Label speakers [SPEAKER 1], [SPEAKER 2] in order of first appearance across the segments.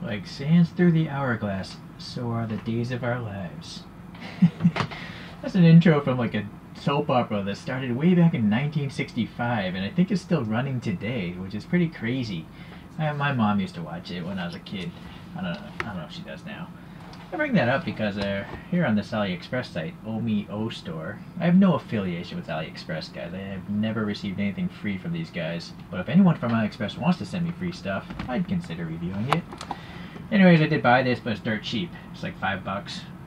[SPEAKER 1] Like sands through the hourglass, so are the days of our lives. That's an intro from like a soap opera that started way back in 1965, and I think it's still running today, which is pretty crazy. My mom used to watch it when I was a kid. I don't know if she does now. I bring that up because here on this Aliexpress site, O store, I have no affiliation with Aliexpress, guys. I have never received anything free from these guys. But if anyone from Aliexpress wants to send me free stuff, I'd consider reviewing it. Anyways, I did buy this, but it's dirt cheap. It's like $5.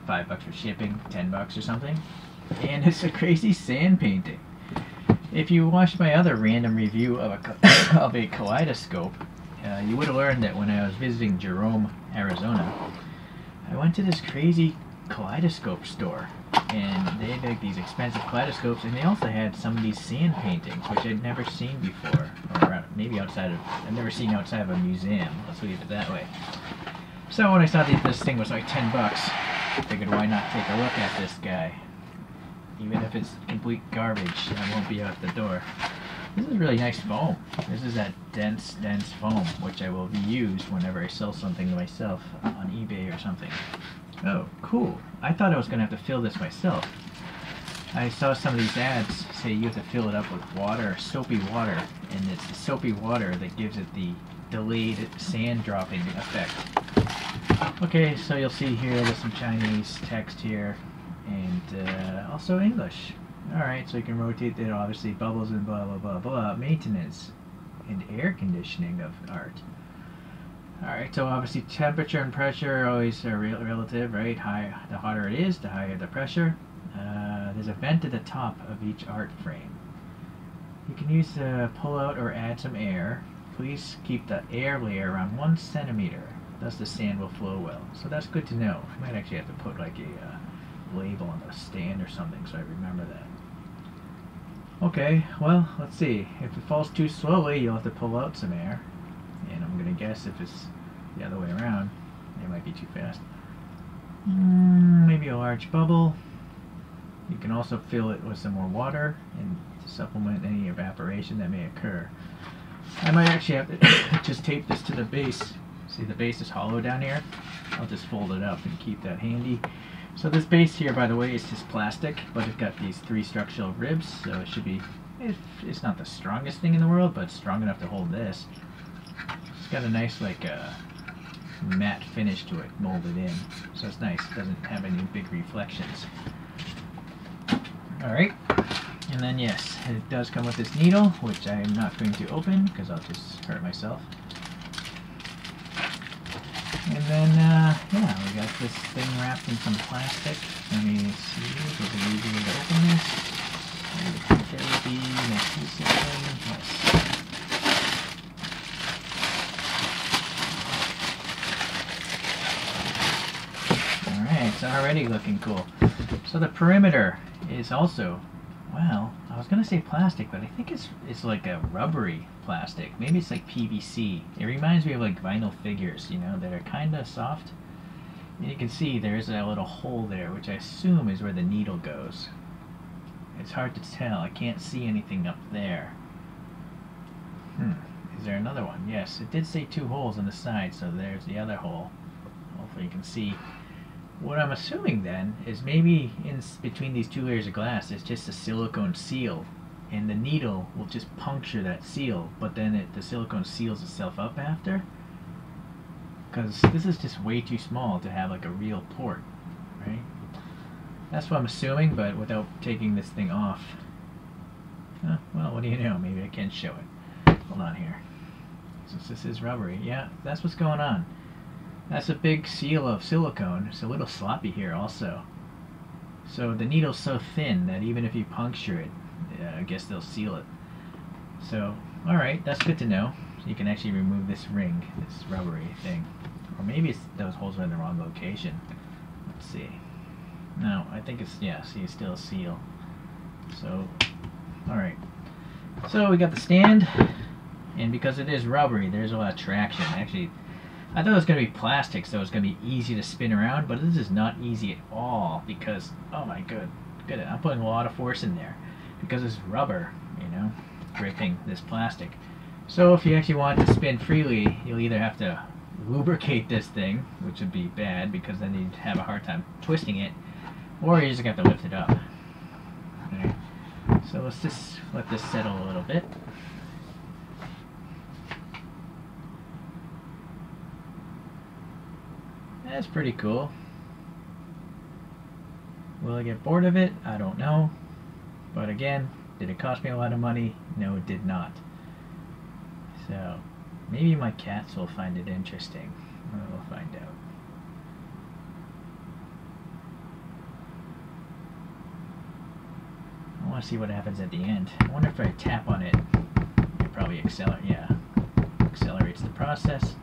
[SPEAKER 1] $5 for shipping, $10 or something. And it's a crazy sand painting. If you watched my other random review of a kaleidoscope, you would have learned that when I was visiting Jerome, Arizona, I went to this crazy kaleidoscope store, and they had like these expensive kaleidoscopes, and they also had some of these sand paintings, which I'd never seen before, or maybe I've never seen outside of a museum. Let's leave it that way. So when I saw this thing was like $10, I figured why not take a look at this guy, even if it's complete garbage and I won't be out the door. This is really nice foam. This is that dense foam, which I will reuse whenever I sell something to myself on eBay or something. Oh, cool. I thought I was going to have to fill this myself. I saw some of these ads say you have to fill it up with water, soapy water, and it's the soapy water that gives it the delayed sand dropping effect. Okay, so you'll see here there's some Chinese text here, and also English. Alright, so you can rotate it, obviously, bubbles and blah blah blah blah, maintenance and air conditioning of art. Alright, so obviously temperature and pressure are always relative, right? The hotter it is, the higher the pressure. There's a vent at the top of each art frame. You can use the pull out or add some air. Please keep the air layer around 1 centimeter, thus the sand will flow well. So that's good to know. I might actually have to put like a label on the stand or something so I remember that. Okay, well, let's see. If it falls too slowly, you'll have to pull out some air. And I'm going to guess if it's the other way around, it might be too fast. Maybe a large bubble. You can also fill it with some more water and to supplement any evaporation that may occur. I might actually have to just tape this to the base. See, the base is hollow down here. I'll just fold it up and keep that handy. So this base here, by the way, is just plastic, but it's got these 3 structural ribs, so it should be, it's not the strongest thing in the world, but it's strong enough to hold this. It's got a nice, like, matte finish to it, molded in, so it's nice. It doesn't have any big reflections. Alright, and then yes, it does come with this needle, which I am not going to open, because I'll just hurt myself. And then, yeah, we got this thing wrapped in some plastic. Let me see, is it easy to open this? I think there would be an adhesive thing. Yes. Alright, it's already looking cool. So the perimeter is also, well, I was going to say plastic, but I think it's like a rubbery plastic. Maybe it's like PVC. It reminds me of like vinyl figures, you know, that are kind of soft. And you can see there's a little hole there, which I assume is where the needle goes. It's hard to tell. I can't see anything up there. Is there another one? Yes, it did say 2 holes on the side, so there's the other hole. Hopefully you can see. What I'm assuming then is maybe in between these 2 layers of glass there's just a silicone seal, and the needle will just puncture that seal, but then the silicone seals itself up after. Because this is just way too small to have like a real port, right? That's what I'm assuming, but without taking this thing off. Well, what do you know? Maybe I can show it. Hold on here. Since this is rubbery, yeah, that's what's going on. That's a big seal of silicone. It's a little sloppy here also. So the needle's so thin that even if you puncture it, I guess they'll seal it. So, alright, that's good to know. So you can actually remove this ring, this rubbery thing. Or maybe it's, those holes are in the wrong location. Let's see. No, I think it's, yeah, see, it's still a seal. So, alright. So we got the stand, and because it is rubbery, there's a lot of traction. Actually, I thought it was going to be plastic, so it's going to be easy to spin around, but this is not easy at all because, oh my god, I'm putting a lot of force in there because it's rubber, you know, gripping this plastic. So if you actually want it to spin freely, you'll either have to lubricate this thing, which would be bad because then you'd have a hard time twisting it, or you just have to lift it up. Alright, so let's just let this settle a little bit. That's pretty cool. Will I get bored of it? I don't know. But again, did it cost me a lot of money? No, it did not. So, maybe my cats will find it interesting. We'll find out. I want to see what happens at the end. I wonder if I tap on it, it probably accelerates the process.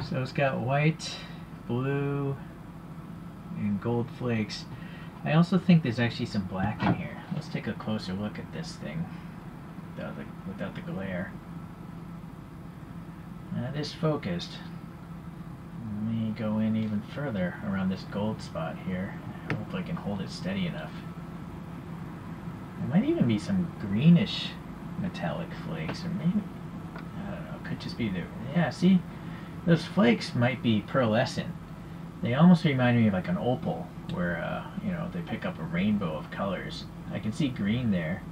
[SPEAKER 1] So it's got white, blue, and gold flakes. I also think there's actually some black in here. Let's take a closer look at this thing without the glare. That is focused. Let me go in even further around this gold spot here. I hope I can hold it steady enough. There might even be some greenish metallic flakes, or maybe, I don't know, could just be the, yeah, see? Those flakes might be pearlescent. They almost remind me of like an opal, where you know, they pick up a rainbow of colors. I can see green there.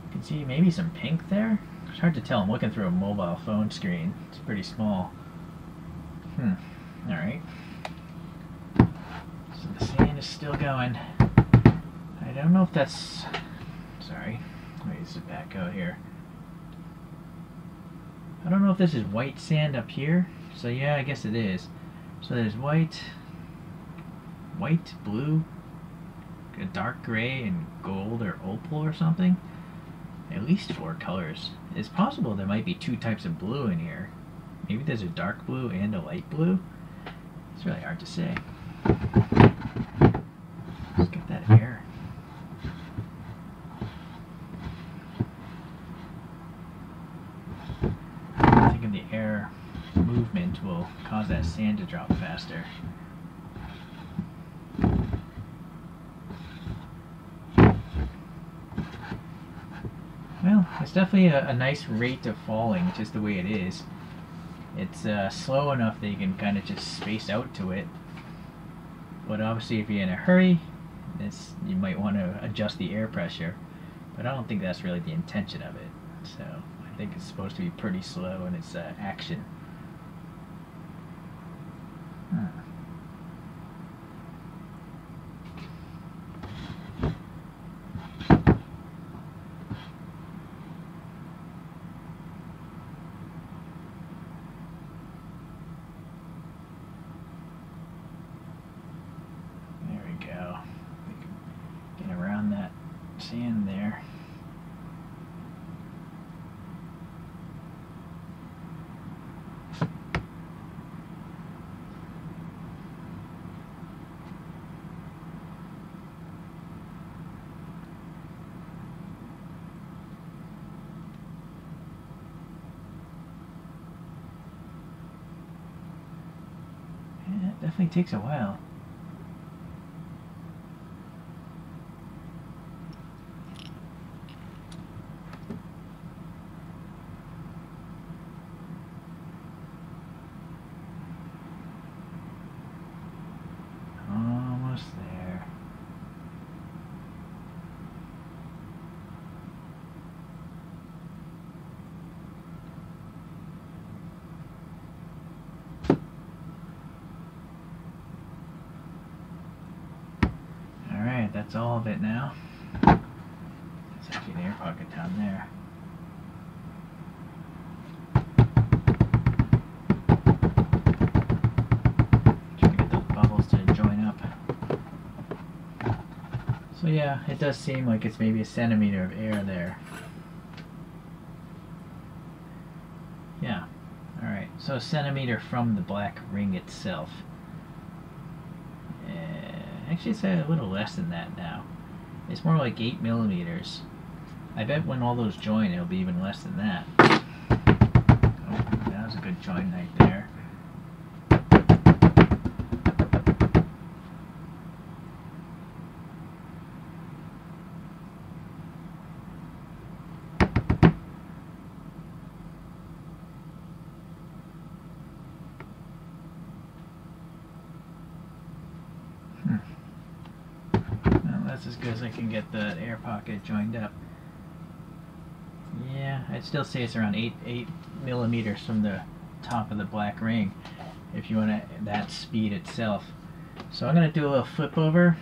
[SPEAKER 1] I can see maybe some pink there. It's hard to tell. I'm looking through a mobile phone screen. It's pretty small. All right. So the sand is still going. I don't know if that's. Sorry. Let me just back out here. I don't know if this is white sand up here. So yeah, I guess it is. So there's white, blue, a dark gray, and gold or opal or something. At least 4 colors. It's possible there might be 2 types of blue in here. Maybe there's a dark blue and a light blue. It's really hard to say. Let's get that air. I'm thinking the air movement will cause that sand to drop faster. Well, it's definitely a nice rate of falling, just the way it is. It's slow enough that you can kind of just space out to it. But obviously if you're in a hurry, you might want to adjust the air pressure. But I don't think that's really the intention of it. So I think it's supposed to be pretty slow in its action. There we go. We can get around that sand there. It definitely takes a while. Almost there. Alright, that's all of it now. There's actually an air pocket down there. Trying to get those bubbles to join up. So yeah, it does seem like it's maybe a centimeter of air there. Yeah. Alright, so a centimeter from the black ring itself. Actually, it's a little less than that now. It's more like 8 millimeters. I bet when all those join, it'll be even less than that. Oh, that was a good join right there. That's as good as I can get the air pocket joined up. Yeah, I'd still say it's around 8 millimeters from the top of the black ring if you want that speed itself. So I'm going to do a little flip over.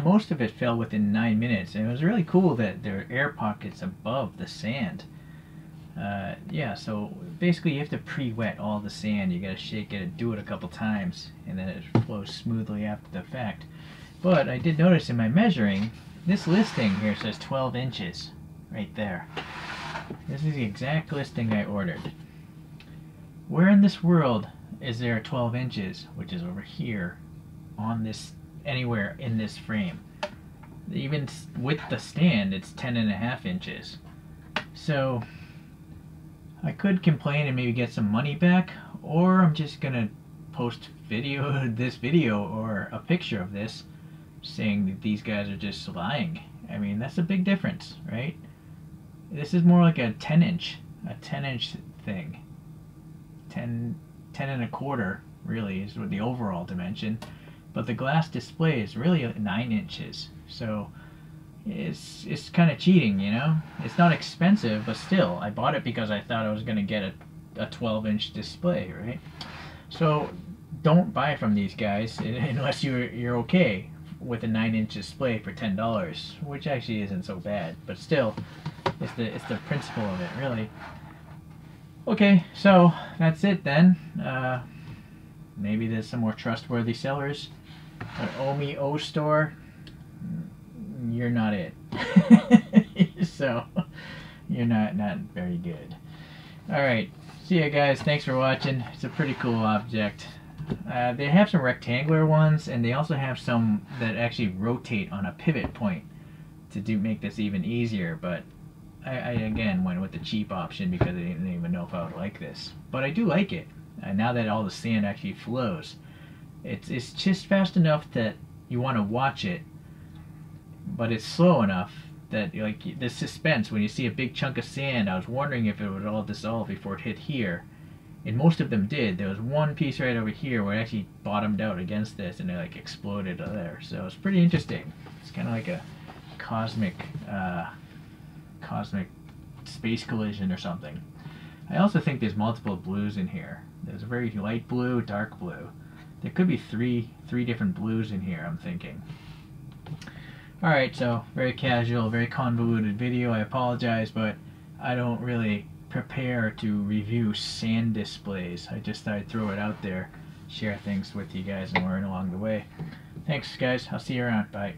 [SPEAKER 1] most of it fell within 9 minutes, and it was really cool that there are air pockets above the sand. Yeah, so basically you have to pre-wet all the sand. You gotta shake it, do it a couple times, and then it flows smoothly after the fact. But I did notice in my measuring, this listing here says 12 inches right there. This is the exact listing I ordered. Where in this world is there 12 inches, which is over here on this, anywhere in this frame? Even with the stand, it's 10.5 inches. So I could complain and maybe get some money back, or I'm just gonna post this video or a picture of this saying that these guys are just lying. I mean, that's a big difference, right? This is more like a 10 inch thing. 10 1/4 really is what the overall dimension, but the glass display is really 9 inches. So it's kind of cheating, you know. It's not expensive, but still, I bought it because I thought I was going to get a 12-inch display, right? So don't buy from these guys unless you're okay with a 9-inch display for $10, which actually isn't so bad, but still, it's the principle of it, really. Okay, so that's it then. Maybe there's some more trustworthy sellers. An Omi O store, you're not it. So you're not very good. All right, see ya guys. Thanks for watching. It's a pretty cool object. They have some rectangular ones, and they also have some that actually rotate on a pivot point to make this even easier, but I again went with the cheap option because I didn't even know if I would like this. But I do like it. Now that all the sand actually flows, it's just fast enough that you want to watch it, but it's slow enough that, like, the suspense when you see a big chunk of sand. I was wondering if it would all dissolve before it hit here, and most of them did. There was one piece right over here where it actually bottomed out against this, and it like exploded there. So it's pretty interesting. It's kind of like a cosmic space collision or something. I also think there's multiple blues in here. There's a very light blue, dark blue. There could be three different blues in here, I'm thinking. Alright, so very casual, very convoluted video. I apologize, but I don't really prepare to review sand displays. I just thought I'd throw it out there, share things with you guys, and learn along the way. Thanks guys, I'll see you around. Bye.